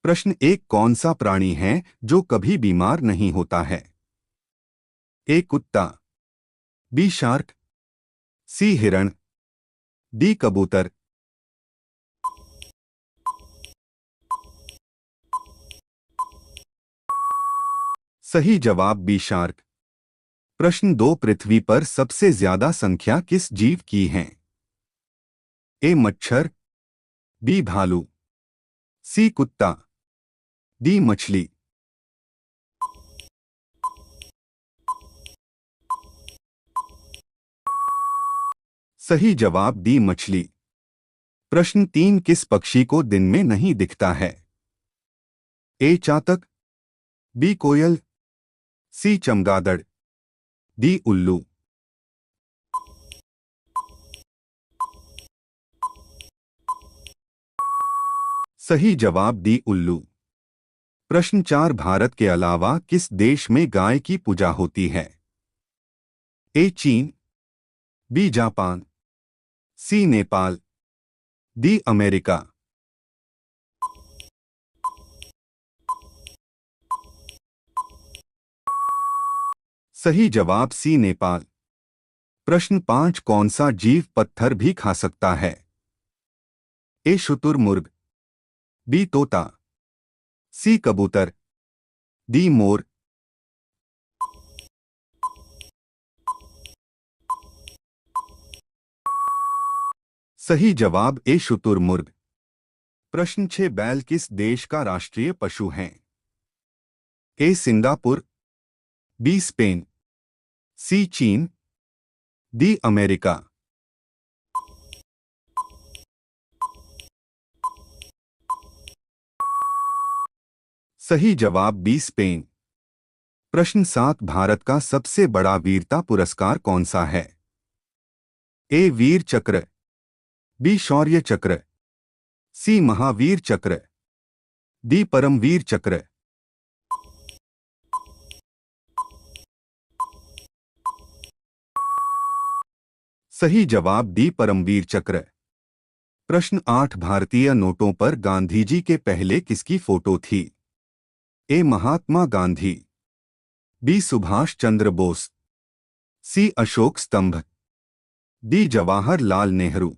प्रश्न एक, कौन सा प्राणी है जो कभी बीमार नहीं होता है? ए कुत्ता, बी शार्क, सी हिरण, डी कबूतर। सही जवाब बी शार्क। प्रश्न दो, पृथ्वी पर सबसे ज्यादा संख्या किस जीव की है? ए मच्छर, बी भालू, सी कुत्ता, डी मछली। सही जवाब डी मछली। प्रश्न तीन, किस पक्षी को दिन में नहीं दिखता है? ए चातक, बी कोयल, सी चमगादड़, डी उल्लू। सही जवाब डी उल्लू। प्रश्न चार, भारत के अलावा किस देश में गाय की पूजा होती है? ए चीन, बी जापान, सी नेपाल, डी अमेरिका। सही जवाब सी नेपाल। प्रश्न पांच, कौन सा जीव पत्थर भी खा सकता है? ए शुतुरमुर्ग, बी तोता, सी कबूतर, डी मोर। सही जवाब ए शुतुरमुर्ग। प्रश्न छह, बैल किस देश का राष्ट्रीय पशु है? ए सिंगापुर, बी स्पेन, सी चीन, डी अमेरिका। सही जवाब बी स्पेन। प्रश्न सात, भारत का सबसे बड़ा वीरता पुरस्कार कौन सा है? ए वीर चक्र, बी शौर्य चक्र, सी महावीर चक्र, डी परमवीर चक्र। सही जवाब डी परमवीर चक्र। प्रश्न आठ, भारतीय नोटों पर गांधी जी के पहले किसकी फोटो थी? ए महात्मा गांधी, बी सुभाष चंद्र बोस, सी अशोक स्तंभ, डी जवाहरलाल नेहरू।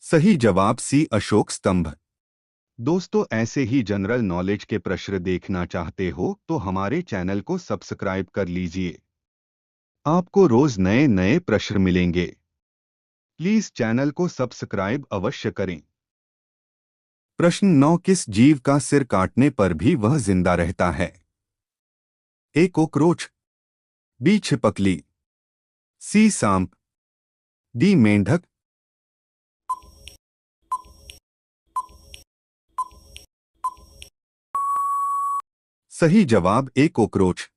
सही जवाब सी अशोक स्तंभ। दोस्तों, ऐसे ही जनरल नॉलेज के प्रश्न देखना चाहते हो तो हमारे चैनल को सब्सक्राइब कर लीजिए। आपको रोज नए नए प्रश्न मिलेंगे। प्लीज चैनल को सब्सक्राइब अवश्य करें। प्रश्न नौ, किस जीव का सिर काटने पर भी वह जिंदा रहता है? ए कॉकरोच, बी छिपकली, सी सांप, डी मेंढक। सही जवाब ए कॉकरोच।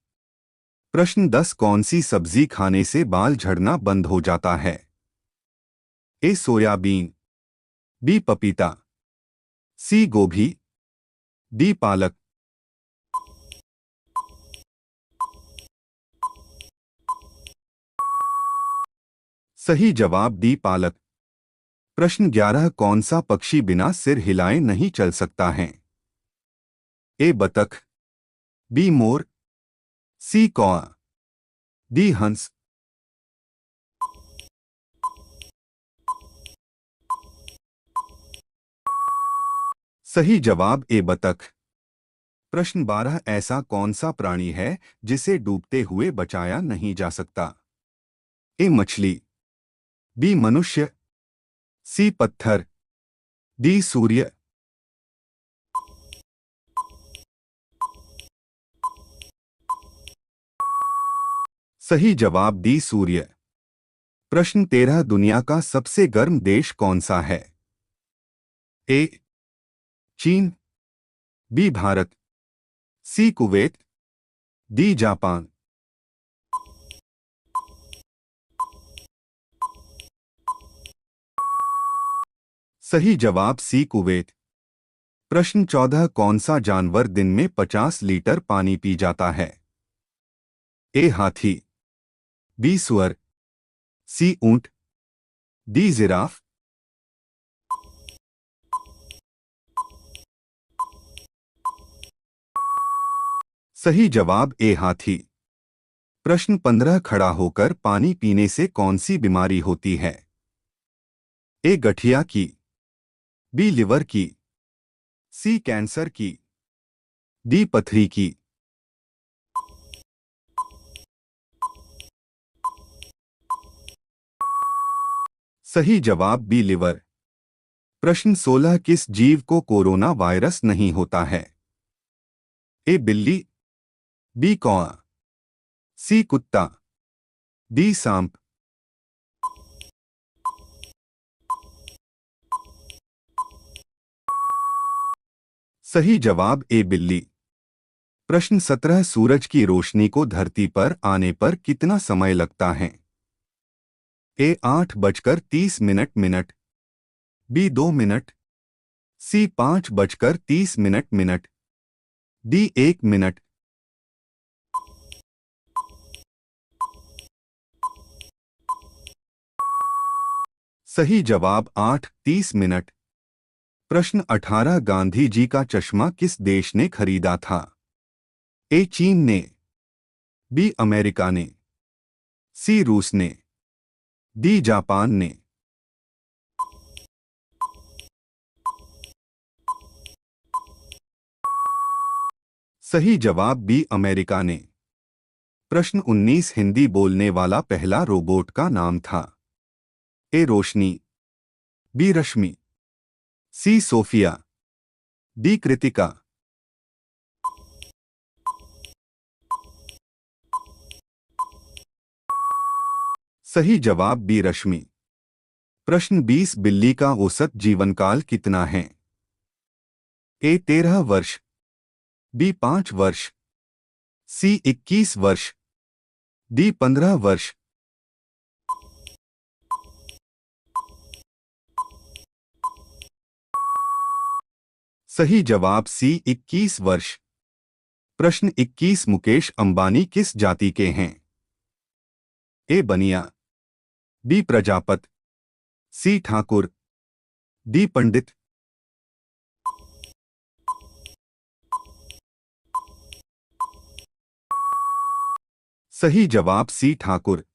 प्रश्न 10, कौन सी सब्जी खाने से बाल झड़ना बंद हो जाता है? ए सोयाबीन, बी पपीता, सी गोभी, डी पालक। सही जवाब डी पालक। प्रश्न 11, कौन सा पक्षी बिना सिर हिलाए नहीं चल सकता है? ए बतख, बी मोर, सी कौआ, डी हंस। सही जवाब ए बतख। प्रश्न 12, ऐसा कौन सा प्राणी है जिसे डूबते हुए बचाया नहीं जा सकता? ए मछली, बी मनुष्य, सी पत्थर, डी सूर्य। सही जवाब डी सूर्य। प्रश्न 13, दुनिया का सबसे गर्म देश कौन सा है? ए चीन, बी भारत, सी कुवैत, डी जापान। सही जवाब सी कुवैत। प्रश्न 14, कौन सा जानवर दिन में 50 लीटर पानी पी जाता है? ए हाथी, बी सुअर, सी ऊंट, डी जिराफ। सही जवाब ए हाथी। प्रश्न 15, खड़ा होकर पानी पीने से कौन सी बीमारी होती है? ए गठिया की, बी लिवर की, सी कैंसर की, डी पथरी की। सही जवाब बी लिवर। प्रश्न 16, किस जीव को कोरोना वायरस नहीं होता है? ए बिल्ली, बी कौआ, सी कुत्ता, डी सांप। सही जवाब ए बिल्ली। प्रश्न 17, सूरज की रोशनी को धरती पर आने पर कितना समय लगता है? ए 8:30 मिनट, बी 2 मिनट, सी 5:30 मिनट, डी 1 मिनट। सही जवाब 8:30 मिनट। प्रश्न 18, गांधी जी का चश्मा किस देश ने खरीदा था? ए चीन ने, बी अमेरिका ने, सी रूस ने, डी जापान ने। सही जवाब बी अमेरिका ने। प्रश्न 19, हिंदी बोलने वाला पहला रोबोट का नाम था? ए रोशनी, बी रश्मि, सी सोफिया, डी कृतिका। सही जवाब बी रश्मि। प्रश्न 20, बिल्ली का औसत जीवनकाल कितना है? ए 13 वर्ष, बी 5 वर्ष, सी 21 वर्ष, डी 15 वर्ष। सही जवाब सी 21 वर्ष। प्रश्न 21, मुकेश अंबानी किस जाति के हैं? ए बनिया, बी प्रजापत, सी ठाकुर, डी पंडित। सही जवाब सी ठाकुर।